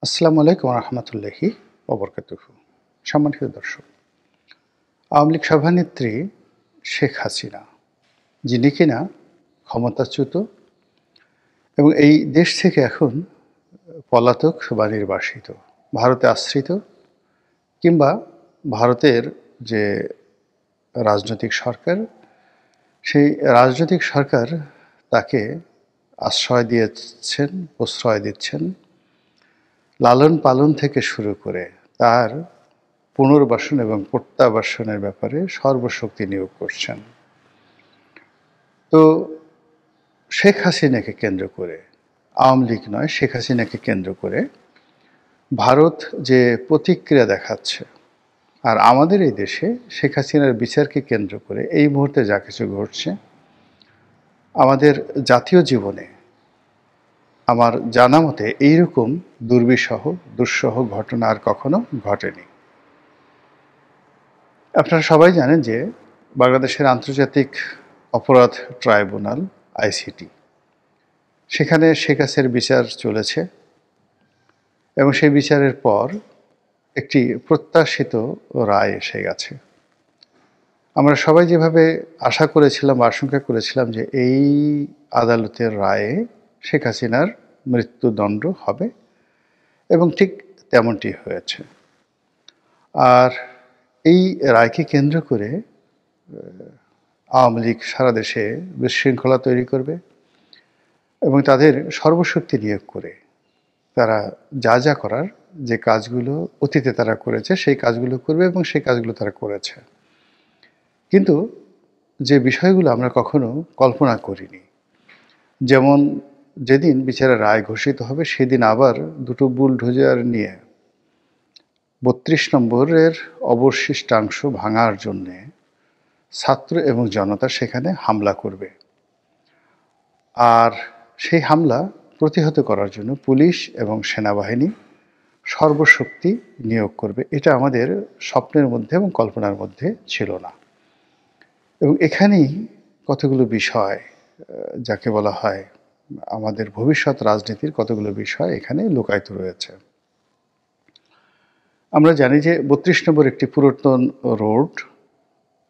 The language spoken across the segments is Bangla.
আসসালামু আলাইকুম রহমতুল্লাহি ওবরকাতুহু। সম্মানিত দর্শক, আওয়ামী লীগ সভানেত্রী শেখ হাসিনা, যিনি কিনা ক্ষমতাচ্যুত এবং এই দেশ থেকে এখন পলাতক বা নির্বাসিত, ভারতে আশ্রিত, কিংবা ভারতের যে রাজনৈতিক সরকার, সেই রাজনৈতিক সরকার তাকে আশ্রয় দিয়েছেন, প্রশ্রয় দিচ্ছেন, লালন পালন থেকে শুরু করে তার পুনর্বাসন এবং প্রত্যাবাসনের ব্যাপারে সর্বশক্তি নিয়োগ করছেন। তো শেখ হাসিনাকে কেন্দ্র করে, আওয়ামী লীগ নয়, শেখ হাসিনাকে কেন্দ্র করে ভারত যে প্রতিক্রিয়া দেখাচ্ছে, আর আমাদের এই দেশে শেখ হাসিনার বিচারকে কেন্দ্র করে এই মুহূর্তে যা কিছু ঘটছে, আমাদের জাতীয় জীবনে আমার জানা মতে এইরকম দুঃসহ ঘটনা আর কখনো ঘটেনি। আপনারা সবাই জানেন যে বাংলাদেশের আন্তর্জাতিক অপরাধ ট্রাইব্যুনাল আইসিটি, সেখানে শেখ হাসিনার বিচার চলেছে এবং সেই বিচারের পর একটি প্রত্যাশিত রায় এসে গেছে। আমরা সবাই যেভাবে আশা করেছিলাম, আশঙ্কা করেছিলাম যে এই আদালতের রায়ে শেখ হাসিনার মৃত্যুদণ্ড হবে, এবং ঠিক তেমনটি হয়েছে। আর এই রায়কে কেন্দ্র করে আওয়ামী লীগ সারা দেশে বিশৃঙ্খলা তৈরি করবে এবং তাদের সর্বশক্তি নিয়োগ করে তারা যা যা করার, যে কাজগুলো অতীতে তারা করেছে সেই কাজগুলো করবে এবং সেই কাজগুলো তারা করেছে। কিন্তু যে বিষয়গুলো আমরা কখনো কল্পনা করিনি, যেমন যেদিন বিচারের রায় ঘোষিত হবে সেদিন আবার দুটো বুলডোজার নিয়ে ৩২ নম্বরের অবশিষ্টাংশ ভাঙার জন্যে ছাত্র এবং জনতা সেখানে হামলা করবে, আর সেই হামলা প্রতিহত করার জন্য পুলিশ এবং সেনাবাহিনী সর্বশক্তি নিয়োগ করবে। এটা আমাদের স্বপ্নের মধ্যে এবং কল্পনার মধ্যে ছিল না। এবং এখানেই কতগুলো বিষয়, যাকে বলা হয় আমাদের ভবিষ্যৎ রাজনীতির কতগুলো বিষয় এখানে লুকায়িত রয়েছে। আমরা জানি যে ৩২ নম্বর একটি পুরাতন রোড,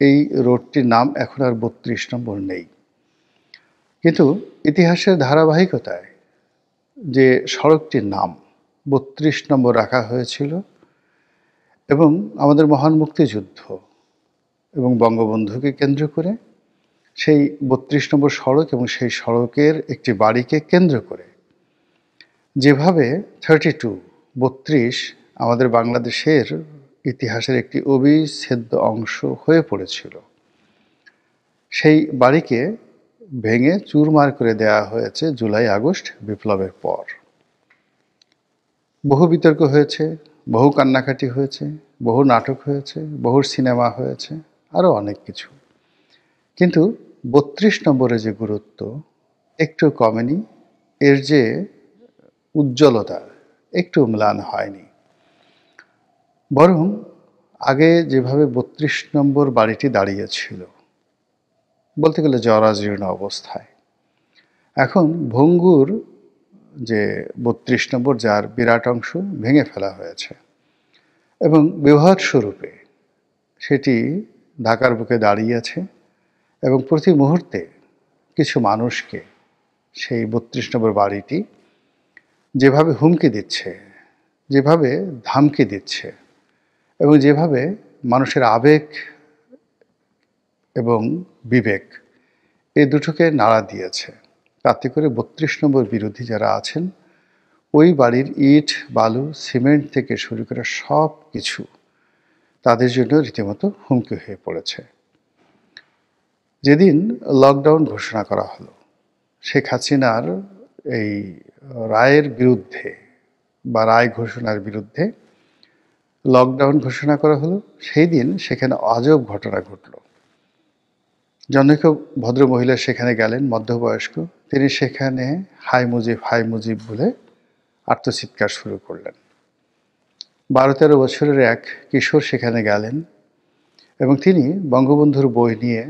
এই রোডটির নাম এখন আর ৩২ নম্বর নেই, কিন্তু ইতিহাসের ধারাবাহিকতায় যে সড়কটির নাম ৩২ নম্বর রাখা হয়েছিল এবং আমাদের মহান মুক্তিযুদ্ধ এবং বঙ্গবন্ধুকে কেন্দ্র করে সেই ৩২ নম্বর সড়ক এবং সেই সড়কের একটি বাড়িকে কেন্দ্র করে যেভাবে 32 আমাদের বাংলাদেশের ইতিহাসের একটি অবিচ্ছেদ্য অংশ হয়ে পড়েছিল, সেই বাড়িকে ভেঙে চুরমার করে দেওয়া হয়েছে জুলাই আগস্ট বিপ্লবের পর। বহু বিতর্ক হয়েছে, বহু কান্নাকাটি হয়েছে, বহু নাটক হয়েছে, বহু সিনেমা হয়েছে, আরও অনেক কিছু, কিন্তু ৩২ নম্বরের যে গুরুত্ব একটু কমেনি, এর যে উজ্জ্বলতা একটু ম্লান হয়নি, বরং আগে যেভাবে ৩২ নম্বর বাড়িটি দাঁড়িয়েছিল বলতে গেলে জরাজীর্ণ অবস্থায়, এখন ভঙ্গুর যে ৩২ নম্বর, যার বিরাট অংশ ভেঙে ফেলা হয়েছে এবং ব্যবহার স্বরূপে সেটি ঢাকার বুকে দাঁড়িয়ে আছে এবং প্রতি মুহূর্তে কিছু মানুষকে সেই ৩২ নম্বর বাড়িটি যেভাবে হুমকি দিচ্ছে, যেভাবে ধামকি দিচ্ছে এবং যেভাবে মানুষের আবেগ এবং বিবেক এই দুটোকে নাড়া দিয়েছে, তাতে করে ৩২ নম্বর বিরোধী যারা আছেন ওই বাড়ির ইট, বালু, সিমেন্ট থেকে শুরু করে সব কিছু তাদের জন্য রীতিমতো হুমকি হয়ে পড়েছে। যেদিন লকডাউন ঘোষণা করা হলো, শেখ হাসিনার এই রায়ের বিরুদ্ধে বা রায় ঘোষণার বিরুদ্ধে লকডাউন ঘোষণা করা হলো, সেই দিন সেখানে আজব ঘটনা ঘটল। জনৈক ভদ্র মহিলা সেখানে গেলেন, মধ্যবয়স্ক, তিনি সেখানে হাই মুজিব বলে আর্তচিৎকার শুরু করলেন। ১২-১৩ বছরের এক কিশোর সেখানে গেলেন এবং তিনি বঙ্গবন্ধুর বই নিয়ে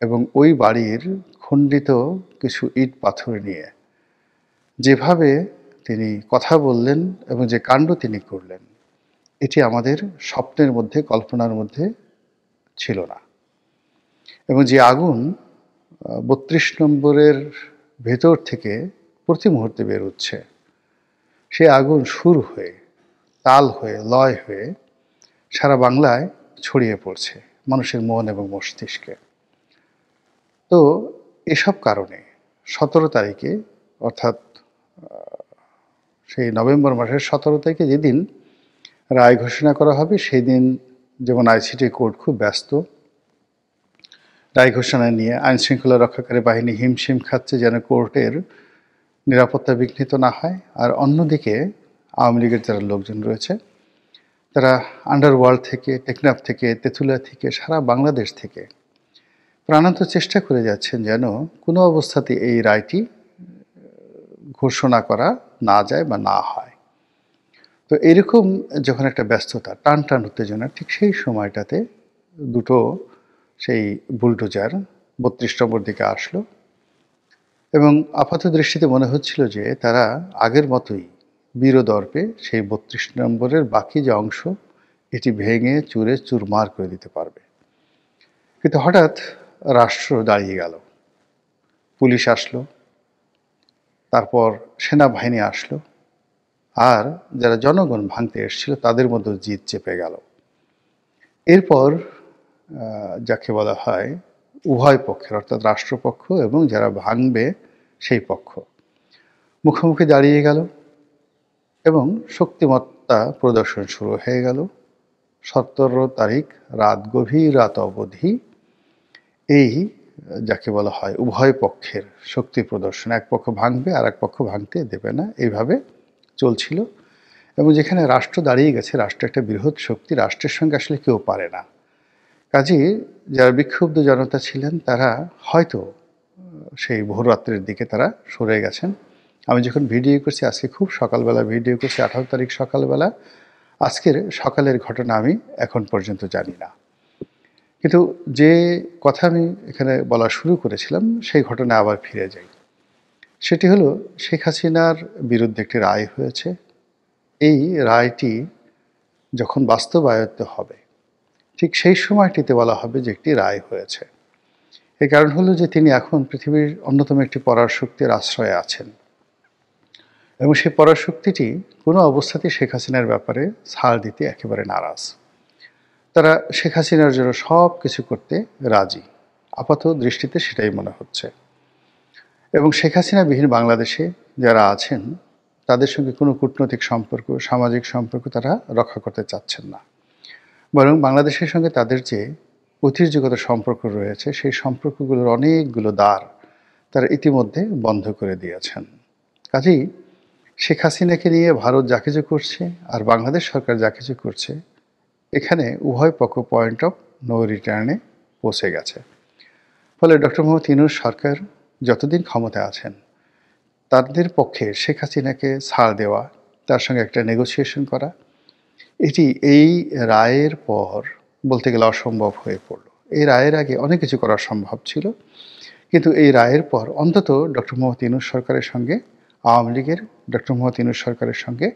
এবং ওই বাড়ির খণ্ডিত কিছু ইট পাথর নিয়ে যেভাবে তিনি কথা বললেন এবং যে কাণ্ড তিনি করলেন, এটি আমাদের স্বপ্নের মধ্যে, কল্পনার মধ্যে ছিল না। এবং যে আগুন ৩২ নম্বরের ভেতর থেকে প্রতি মুহূর্তে বের হচ্ছে, সে আগুন সুর হয়ে, তাল হয়ে, লয় হয়ে সারা বাংলায় ছড়িয়ে পড়ছে মানুষের মন এবং মস্তিষ্কে। তো এসব কারণে ১৭ তারিখে, অর্থাৎ সেই নভেম্বর মাসের ১৭ তারিখে যেদিন রায় ঘোষণা করা হবে, সেই দিন যেমন আইসিটি কোর্ট খুব ব্যস্ত রায় ঘোষণা নিয়ে। আইনশৃঙ্খলা রক্ষাকারী বাহিনী হিমশিম খাচ্ছে যেন কোর্টের নিরাপত্তা বিঘ্নিত না হয়। আর অন্যদিকে আওয়ামী লীগের যারা লোকজন রয়েছে, তারা আন্ডারওয়ার্ল্ড থেকে, টেকনাফ থেকে, তেঁতুলিয়া থেকে, সারা বাংলাদেশ থেকে প্রাণান্ত চেষ্টা করে যাচ্ছেন যেন কোনো অবস্থাতে এই রায়টি ঘোষণা করা না যায় বা না হয়। তো এরকম যখন একটা ব্যস্ততা, টান টান উত্তেজনা, ঠিক সেই সময়টাতে দুটো সেই বুলডোজার ৩২ নম্বর দিকে আসলো এবং আপাত দৃষ্টিতে মনে হচ্ছিল যে তারা আগের মতোই বীরদর্পে সেই ৩২ নম্বরের বাকি যে অংশ, এটি ভেঙে চুরে চুরমার করে দিতে পারবে। কিন্তু হঠাৎ রাষ্ট্র দাঁড়িয়ে গেল, পুলিশ আসলো, তারপর সেনাবাহিনী আসলো, আর যারা জনগণ ভাঙতে এসেছিল তাদের মধ্যে জিদ চেপে গেল। এরপর যাকে বলা হয় উভয় পক্ষের, অর্থাৎ রাষ্ট্রপক্ষ এবং যারা ভাঙবে সেই পক্ষ মুখোমুখি দাঁড়িয়ে গেল এবং শক্তিমত্তা প্রদর্শন শুরু হয়ে গেল। ১৭ তারিখ গভীর রাত অবধি এই যাকে বলা হয় উভয় পক্ষের শক্তি প্রদর্শন, এক পক্ষ ভাঙবে আর এক পক্ষ ভাঙতে দেবে না, এইভাবে চলছিল। এবং যেখানে রাষ্ট্র দাঁড়িয়ে গেছে, রাষ্ট্র একটা বৃহৎ শক্তি, রাষ্ট্রের সঙ্গে আসলে কেউ পারে না। কাজেই যারা বিক্ষুব্ধ জনতা ছিলেন তারা হয়তো সেই ভোররাত্রের দিকে তারা সরে গেছেন। আমি যখন ভিডিও করছি, আজকে খুব সকালবেলা ভিডিও করছি, ১৮ তারিখ সকালবেলা, আজকের সকালের ঘটনা আমি এখন পর্যন্ত জানি না। কিন্তু যে কথা আমি এখানে বলা শুরু করেছিলাম, সেই ঘটনায় আবার ফিরে যাই। সেটি হলো, শেখ হাসিনার বিরুদ্ধে একটি রায় হয়েছে। এই রায়টি যখন বাস্তবায়িত হবে, ঠিক সেই সময়টিতে বলা হবে যে একটি রায় হয়েছে। এর কারণ হলো যে তিনি এখন পৃথিবীর অন্যতম একটি পরাশক্তির আশ্রয়ে আছেন এবং সেই পরাশক্তিটি কোনো অবস্থাতেই শেখ হাসিনার ব্যাপারে ছাড় দিতে একেবারে নারাজ। তারা শেখ হাসিনার জন্য সব কিছু করতে রাজি, আপাত দৃষ্টিতে সেটাই মনে হচ্ছে। এবং শেখ হাসিনাবিহীন বাংলাদেশে যারা আছেন তাদের সঙ্গে কোনো কূটনৈতিক সম্পর্ক, সামাজিক সম্পর্ক তারা রক্ষা করতে চাচ্ছেন না, বরং বাংলাদেশের সঙ্গে তাদের যে ঐতিহ্যগত সম্পর্ক রয়েছে, সেই সম্পর্কগুলোর অনেকগুলো দ্বার তারা ইতিমধ্যে বন্ধ করে দিয়েছেন। কাজেই শেখ হাসিনাকে নিয়ে ভারত যা কিছু করছে আর বাংলাদেশ সরকার যা কিছু করছে, এখানে উভয় পক্ষ পয়েন্ট অফ নো রিটার্নে পৌঁছে গেছে। ফলে ডক্টর মোহাম্মদ ইউনূস সরকার যতদিন ক্ষমতায় আছেন, তাদের পক্ষে শেখ হাসিনাকে ছাড় দেওয়া, তার সঙ্গে একটা নেগোসিয়েশন করা, এটি এই রায়ের পর বলতে গেলে অসম্ভব হয়ে পড়ল। এই রায়ের আগে অনেক কিছু করা সম্ভব ছিল, কিন্তু এই রায়ের পর অন্তত ডক্টর মোহাম্মদ ইউনূস সরকারের সঙ্গে, আওয়ামী লীগের ডক্টর মোহাম্মদ ইউনূস সরকারের সঙ্গে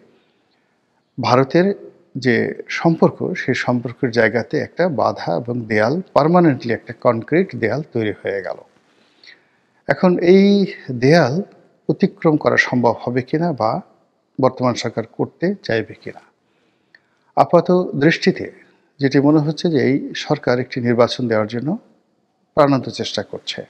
ভারতের যে সম্পর্ক, সেই সম্পর্কের জায়গাতে একটা বাধা এবং দেয়াল, পার্মানেন্টলি একটা কনক্রিট দেয়াল তৈরি হয়ে গেল। এখন এই দেয়াল অতিক্রম করা সম্ভব হবে কিনা বা বর্তমান সরকার করতে চাইবে কিনা, আপাত দৃষ্টিতে যেটি মনে হচ্ছে যে এই সরকার একটি নির্বাচন দেওয়ার জন্য প্রাণান্ত চেষ্টা করছে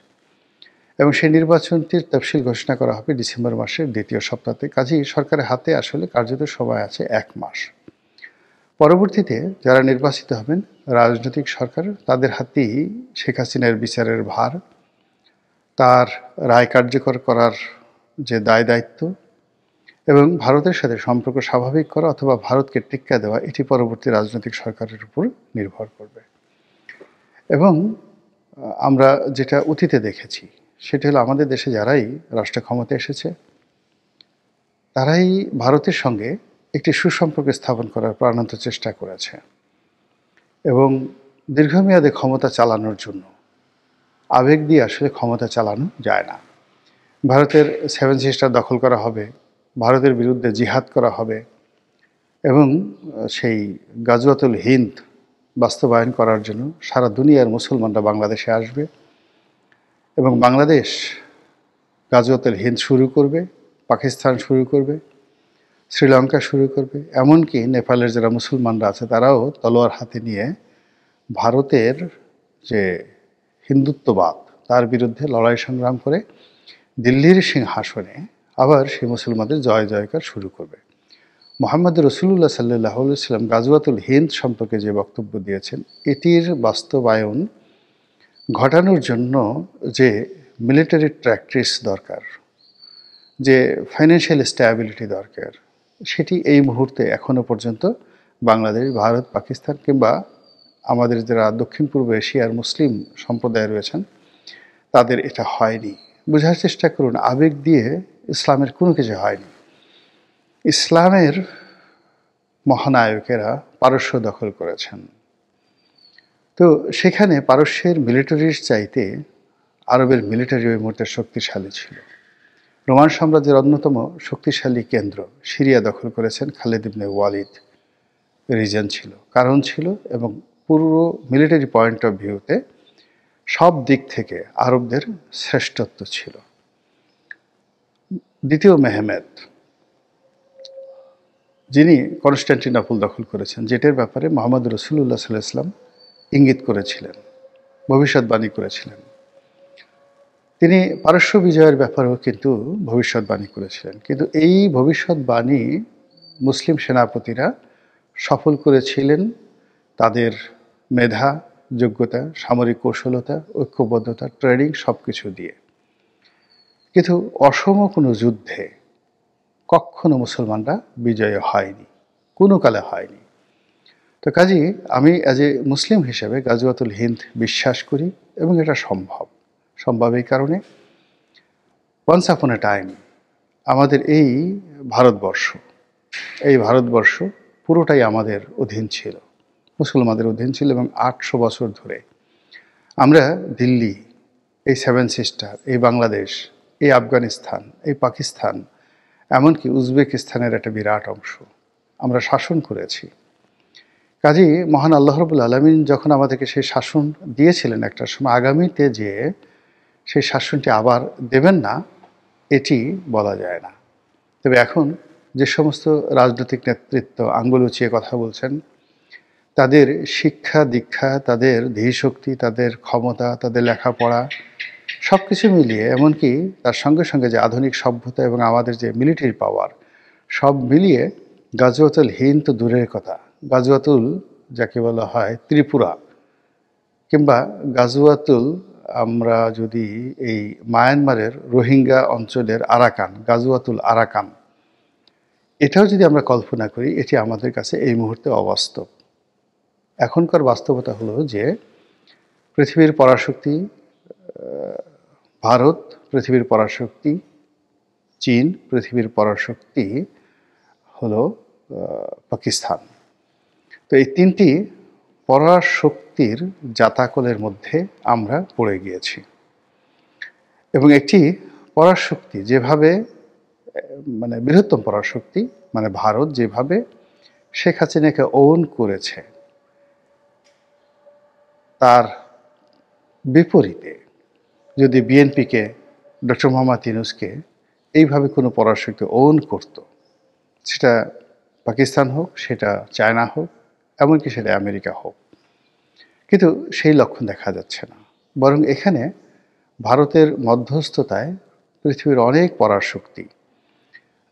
এবং সেই নির্বাচনটির তফসিল ঘোষণা করা হবে ডিসেম্বর মাসের দ্বিতীয় সপ্তাহে। কাজেই সরকারের হাতে আসলে কার্যত সময় আছে ১ মাস। পরবর্তীতে যারা নির্বাচিত হবেন রাজনৈতিক সরকার, তাদের হাতেই শেখ হাসিনার বিচারের ভার, তার রায় কার্যকর করার যে দায় দায়িত্ব এবং ভারতের সাথে সম্পর্ক স্বাভাবিক করা অথবা ভারতকে টেক্কা দেওয়া, এটি পরবর্তী রাজনৈতিক সরকারের উপর নির্ভর করবে। এবং আমরা যেটা অতীতে দেখেছি সেটি হলো, আমাদের দেশে যারাই রাষ্ট্র ক্ষমতায় এসেছে তারাই ভারতের সঙ্গে একটি সুসম্পর্ক স্থাপন করার প্রাণান্ত চেষ্টা করেছে এবং দীর্ঘমেয়াদে ক্ষমতা চালানোর জন্য আবেগ দিয়ে আসলে ক্ষমতা চালানো যায় না। ভারতের 7 সিস্টার দখল করা হবে, ভারতের বিরুদ্ধে জিহাদ করা হবে এবং সেই গাজওয়াতুল হিন্দ বাস্তবায়ন করার জন্য সারা দুনিয়ার মুসলমানরা বাংলাদেশে আসবে এবং বাংলাদেশ গাজওয়াতুল হিন্দ শুরু করবে, পাকিস্তান শুরু করবে, শ্রীলঙ্কা শুরু করবে, এমনকি নেপালের যারা মুসলমানরা আছে তারাও তলোয়ার হাতে নিয়ে ভারতের যে হিন্দুত্ববাদ তার বিরুদ্ধে লড়াই সংগ্রাম করে দিল্লির সিংহাসনে আবার সেই মুসলমানদের জয় জয়কার শুরু করবে। মোহাম্মদ রসুল্লাহ সাল্লাহ সাল্লাম গাজওয়াতুল হিন্দ সম্পর্কে যে বক্তব্য দিয়েছেন, এটির বাস্তবায়ন ঘটানোর জন্য যে মিলিটারি ট্র্যাক্টিস দরকার, যে ফাইন্যান্সিয়াল স্ট্যাবিলিটি দরকার, সেটি এই মুহূর্তে এখনও পর্যন্ত বাংলাদেশ, ভারত, পাকিস্তান কিংবা আমাদের যারা দক্ষিণ পূর্ব এশিয়ার মুসলিম সম্প্রদায় রয়েছেন তাদের এটা হয়নি। বোঝার চেষ্টা করুন, আবেগ দিয়ে ইসলামের কোনো কিছু হয়নি। ইসলামের মহানায়কেরা পারস্য দখল করেছেন, তো সেখানে পারস্যের মিলিটারির চাইতে আরবের মিলিটারি ওই মুহূর্তে শক্তিশালী ছিল। রোমান সাম্রাজ্যের অন্যতম শক্তিশালী কেন্দ্র সিরিয়া দখল করেছেন খালিদ ইবনে ওয়ালিদ। রিজন ছিল, কারণ ছিল, এবং পুরো মিলিটারি পয়েন্ট অফ ভিউতে সব দিক থেকে আরবদের শ্রেষ্ঠত্ব ছিল। দ্বিতীয় মেহমেদ, যিনি কনস্টান্টিনোপল দখল করেছেন, যেটার ব্যাপারে মোহাম্মদ রসুল্লাহ সাল্লাল্লাহু আলাইহি ওয়াসাল্লাম ইঙ্গিত করেছিলেন, ভবিষ্যৎবাণী করেছিলেন। তিনি পারস্য বিজয়ের ব্যাপারেও কিন্তু ভবিষ্যৎবাণী করেছিলেন, কিন্তু এই ভবিষ্যৎবাণী মুসলিম সেনাপতিরা সফল করেছিলেন তাদের মেধা, যোগ্যতা, সামরিক কৌশলতা, ঐক্যবদ্ধতা, ট্রেনিং সব কিছু দিয়ে। কিন্তু অসম কোনো যুদ্ধে কখনো মুসলমানরা বিজয় হয়নি, কোনো কালে হয়নি। তো কাজেই আমি অ্যাজ এ মুসলিম হিসেবে গাজওয়াতুল হিন্দ বিশ্বাস করি এবং এটা সম্ভব এই কারণে, ওয়ান্স আপন এ টাইম আমাদের এই ভারতবর্ষ পুরোটাই আমাদের অধীন ছিল, মুসলমানদের অধীন ছিল, এবং 800 বছর ধরে আমরা দিল্লি, এই 7 সিস্টার, এই বাংলাদেশ, এই আফগানিস্তান, এই পাকিস্তান, এমনকি উজবেকিস্তানের একটা বিরাট অংশ আমরা শাসন করেছি। কাজেই মহান আল্লাহ রাব্বুল আলামিন যখন আমাদেরকে সেই শাসন দিয়েছিলেন একটা সময়, আগামীতে যে সেই শাসনটি আবার দেবেন না এটি বলা যায় না। তবে এখন যে সমস্ত রাজনৈতিক নেতৃত্ব আঙ্গুল উঁচিয়ে কথা বলছেন, তাদের শিক্ষা দীক্ষা, তাদের ধীশক্তি, তাদের ক্ষমতা, তাদের লেখাপড়া সব কিছু মিলিয়ে, এমনকি তার সঙ্গে সঙ্গে যে আধুনিক সভ্যতা এবং আমাদের যে মিলিটারি পাওয়ার, সব মিলিয়ে গাজওয়াতুল হিন্দ তো দূরের কথা, গাজওয়াতুল যাকে বলা হয় ত্রিপুরা, কিংবা গাজওয়াতুল, আমরা যদি এই মায়ানমারের রোহিঙ্গা অঞ্চলের আরাকান, গাজওয়াতুল আরাকান, এটাও যদি আমরা কল্পনা করি, এটি আমাদের কাছে এই মুহূর্তে অবাস্তব। এখনকার বাস্তবতা হলো যে পৃথিবীর পরাশক্তি ভারত, পৃথিবীর পরাশক্তি চীন, পৃথিবীর পরাশক্তি হলো পাকিস্তান। তো এই তিনটি পরাশক্তির জাতাকলের মধ্যে আমরা পড়ে গিয়েছি, এবং একটি পরাশক্তি যেভাবে, মানে বৃহত্তম পরাশক্তি মানে ভারত যেভাবে শেখ হাসিনাকে ওন করেছে, তার বিপরীতে যদি বিএনপিকে, ডক্টর মোহাম্মদ ইউনূসকে এইভাবে কোনো পরাশক্তি ওন করত, সেটা পাকিস্তান হোক, সেটা চায়না হোক, এমনকি সেটা আমেরিকা হোক, কিন্তু সেই লক্ষণ দেখা যাচ্ছে না। বরং এখানে ভারতের মধ্যস্থতায় পৃথিবীর অনেক পরাশক্তি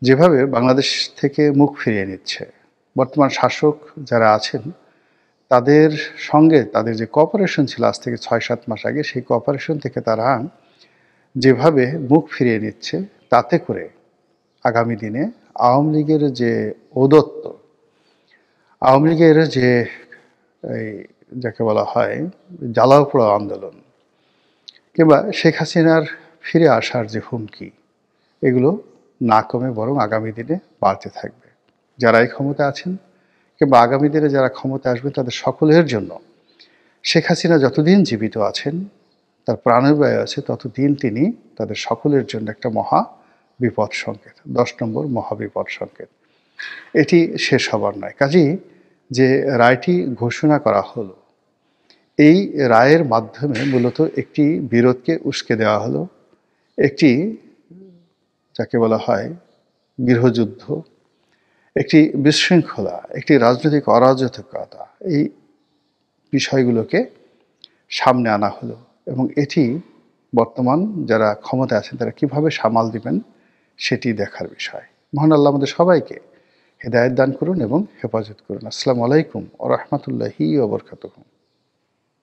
যেভাবে বাংলাদেশ থেকে মুখ ফিরিয়ে নিচ্ছে, বর্তমান শাসক যারা আছেন তাদের সঙ্গে তাদের যে কোঅপারেশন ছিল আজ থেকে 6-7 মাস আগে, সেই কোঅপারেশন থেকে তারা যেভাবে মুখ ফিরিয়ে নিচ্ছে, তাতে করে আগামী দিনে আওয়ামী লীগের যে ঔদ্ধত্য, আওয়ামী লীগের যে এই যাকে বলা হয় জ্বালাও পোড়াও আন্দোলন, কিংবা শেখ হাসিনার ফিরে আসার যে হুমকি, এগুলো না কমে বরং আগামী দিনে বাড়তে থাকবে। যারা এই ক্ষমতা আছেন কিংবা আগামী দিনে যারা ক্ষমতা আসবে, তাদের সকলের জন্য শেখ হাসিনা যতদিন জীবিত আছেন, তার প্রাণবায়ু আছে, ততদিন তিনি তাদের সকলের জন্য একটা মহা বিপদ সংকেত, 10 নম্বর মহাবিপদ সংকেত। এটি শেষ হবার নয়। কাজেই যে রায়টি ঘোষণা করা হলো, এই রায়ের মাধ্যমে মূলত একটি বিরোধকে উস্কে দেওয়া হলো, একটি যাকে বলা হয় গৃহযুদ্ধ, একটি বিশৃঙ্খলা, একটি রাজনৈতিক অরাজকতা, এই বিষয়গুলোকে সামনে আনা হলো এবং এটি বর্তমান যারা ক্ষমতায় আছেন তারা কিভাবে সামাল দিবেন সেটি দেখার বিষয়। মহান আল্লাহ আমাদের সবাইকে হেদায়েত দান করুন এবং হেফাজত করুন। আসসালামু আলাইকুম ওয়া রাহমাতুল্লাহি ওয়া বারাকাতুহু।